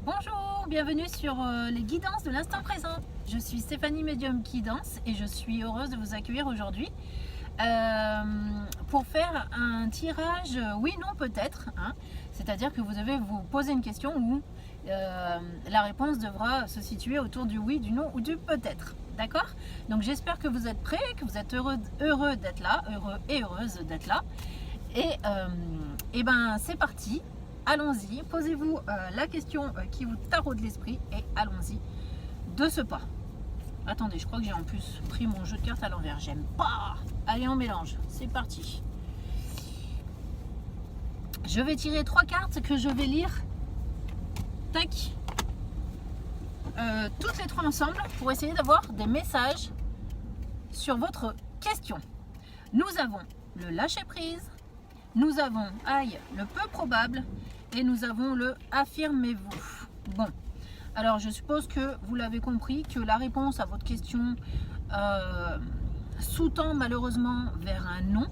Bonjour, bienvenue sur les guidances de l'instant présent. Je suis Stéphanie Medium Guidance et je suis heureuse de vous accueillir aujourd'hui pour faire un tirage oui, non, peut-être. C'est-à-dire que vous devez vous poser une question où la réponse devra se situer autour du oui, du non ou du peut-être. D'accord? Donc j'espère que vous êtes prêts, que vous êtes heureux d'être là, heureux et heureuse d'être là. Et ben c'est parti. Allons-y, posez-vous la question qui vous taraude l'esprit et allons-y de ce pas. Attendez, je crois que j'ai en plus pris mon jeu de cartes à l'envers. J'aime pas. Allez, on mélange. C'est parti. Je vais tirer 3 cartes que je vais lire. Tac. Toutes les 3 ensemble pour essayer d'avoir des messages sur votre question. Nous avons le lâcher-prise. Nous avons, aïe, le peu probable. Et nous avons le affirmez-vous. Bon, alors je suppose que vous l'avez compris, que la réponse à votre question sous-tend malheureusement vers un non.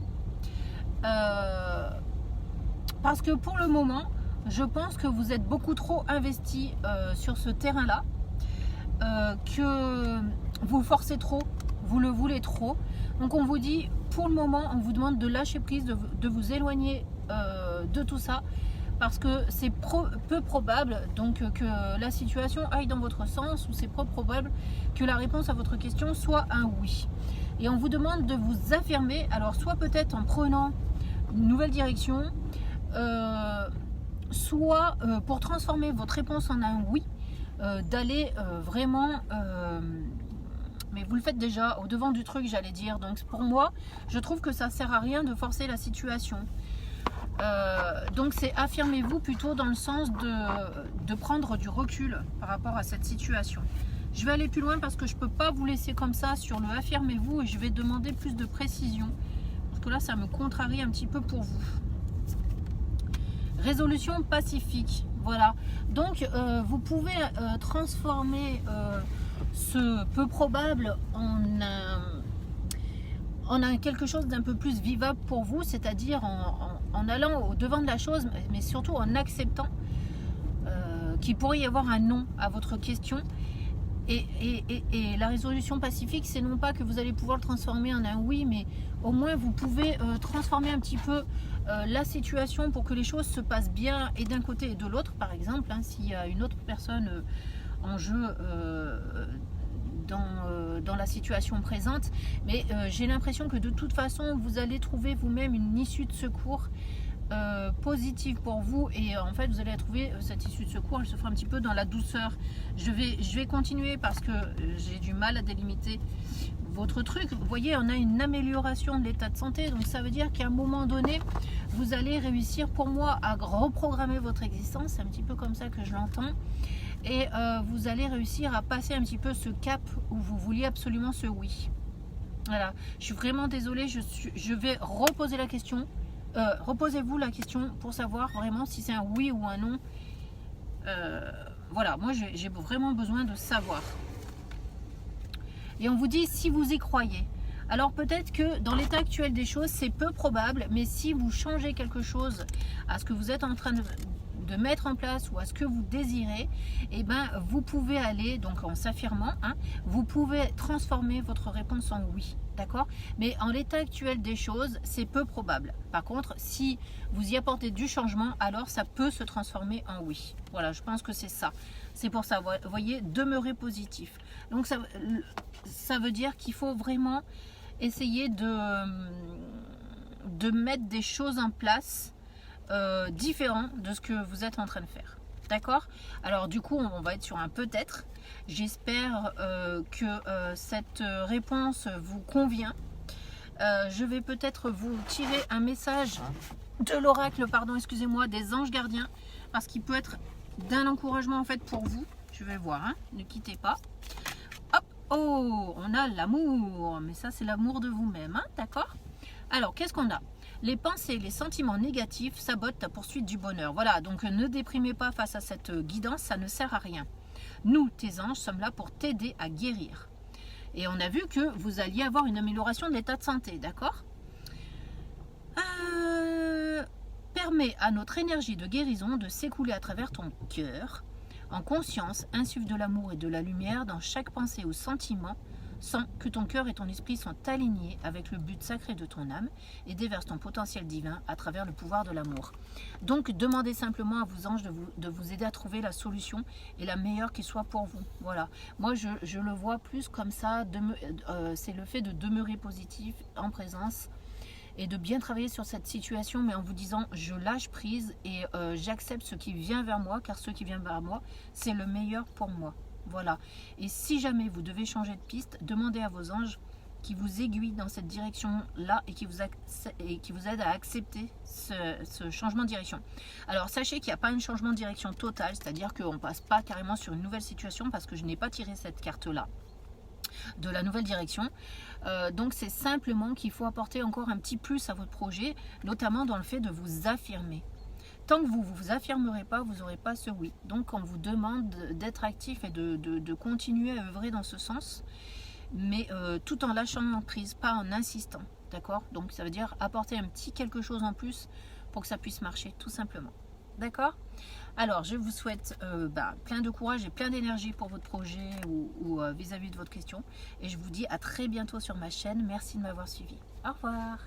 Parce que pour le moment, je pense que vous êtes beaucoup trop investi sur ce terrain-là, que vous forcez trop, vous le voulez trop. Donc on vous dit, pour le moment, on vous demande de lâcher prise, de vous éloigner de tout ça. Parce que c'est peu probable donc que la situation aille dans votre sens, ou c'est peu probable que la réponse à votre question soit un oui. Et on vous demande de vous affirmer, alors soit peut-être en prenant une nouvelle direction, soit pour transformer votre réponse en un oui, d'aller vraiment... mais vous le faites déjà au devant du truc, j'allais dire. Donc pour moi, je trouve que ça ne sert à rien de forcer la situation. Donc c'est affirmez-vous plutôt dans le sens de prendre du recul par rapport à cette situation. Je vais aller plus loin parce que je ne peux pas vous laisser comme ça sur le affirmez-vous et je vais demander plus de précision parce que là ça me contrarie un petit peu pour vous. Résolution pacifique, voilà. Donc vous pouvez transformer ce peu probable en quelque chose d'un peu plus vivable pour vous, c'est-à-dire en allant au devant de la chose, mais surtout en acceptant qu'il pourrait y avoir un non à votre question. Et la résolution pacifique, c'est non pas que vous allez pouvoir le transformer en un oui, mais au moins vous pouvez transformer un petit peu la situation pour que les choses se passent bien et d'un côté et de l'autre, par exemple, s'il y a une autre personne en jeu dans la situation présente, mais j'ai l'impression que de toute façon vous allez trouver vous-même une issue de secours positive pour vous, et en fait vous allez trouver cette issue de secours, elle se fera un petit peu dans la douceur. Je vais continuer parce que j'ai du mal à délimiter votre truc. Vous voyez, on a une amélioration de l'état de santé, donc ça veut dire qu'à un moment donné vous allez réussir, pour moi, à reprogrammer votre existence. C'est un petit peu comme ça que je l'entends. Et vous allez réussir à passer un petit peu ce cap où vous vouliez absolument ce oui. Voilà, je suis vraiment désolée, je vais reposer la question. Reposez-vous la question pour savoir vraiment si c'est un oui ou un non. Voilà, moi j'ai vraiment besoin de savoir. Et on vous dit si vous y croyez. Alors peut-être que dans l'état actuel des choses, c'est peu probable, mais si vous changez quelque chose à ce que vous êtes en train de mettre en place ou à ce que vous désirez, et ben vous pouvez aller, donc en s'affirmant, vous pouvez transformer votre réponse en oui, d'accord? Mais en l'état actuel des choses, c'est peu probable. Par contre, si vous y apportez du changement, alors ça peut se transformer en oui. Voilà, je pense que c'est ça. C'est pour ça, vous voyez, demeurer positif. Donc ça veut dire qu'il faut vraiment essayer de mettre des choses en place différent de ce que vous êtes en train de faire, d'accord? Alors du coup on va être sur un peut-être. J'espère que cette réponse vous convient. Je vais peut-être vous tirer un message de l'oracle, pardon, excusez-moi, des anges gardiens, parce qu'il peut être d'un encouragement en fait pour vous. Je vais voir, ne quittez pas. Hop, oh, on a l'amour, mais ça c'est l'amour de vous-même, d'accord? Alors qu'est-ce qu'on a? Les pensées, les sentiments négatifs sabotent ta poursuite du bonheur. Voilà, donc ne déprimez pas face à cette guidance, ça ne sert à rien. Nous, tes anges, sommes là pour t'aider à guérir. Et on a vu que vous alliez avoir une amélioration de l'état de santé, d'accord? Permet à notre énergie de guérison de s'écouler à travers ton cœur En conscience, insuffle de l'amour et de la lumière dans chaque pensée ou sentiment, sans que ton cœur et ton esprit soient alignés avec le but sacré de ton âme et déverse ton potentiel divin à travers le pouvoir de l'amour. Donc demandez simplement à vos anges de vous aider à trouver la solution et la meilleure qui soit pour vous. Voilà. Moi je le vois plus comme ça, c'est le fait de demeurer positif en présence et de bien travailler sur cette situation, mais en vous disant je lâche prise et j'accepte ce qui vient vers moi, car ce qui vient vers moi c'est le meilleur pour moi. Voilà. Et si jamais vous devez changer de piste, demandez à vos anges qui vous aiguillent dans cette direction-là et qui vous aident à accepter ce changement de direction. Alors sachez qu'il n'y a pas un changement de direction total, c'est-à-dire qu'on ne passe pas carrément sur une nouvelle situation parce que je n'ai pas tiré cette carte-là de la nouvelle direction. Donc c'est simplement qu'il faut apporter encore un petit plus à votre projet, notamment dans le fait de vous affirmer. Tant que vous ne vous affirmerez pas, vous n'aurez pas ce oui. Donc on vous demande d'être actif et de continuer à œuvrer dans ce sens, mais tout en lâchant prise, pas en insistant. D'accord? Donc ça veut dire apporter un petit quelque chose en plus pour que ça puisse marcher, tout simplement. D'accord? Alors je vous souhaite plein de courage et plein d'énergie pour votre projet ou vis-à-vis de votre question. Et je vous dis à très bientôt sur ma chaîne. Merci de m'avoir suivi. Au revoir.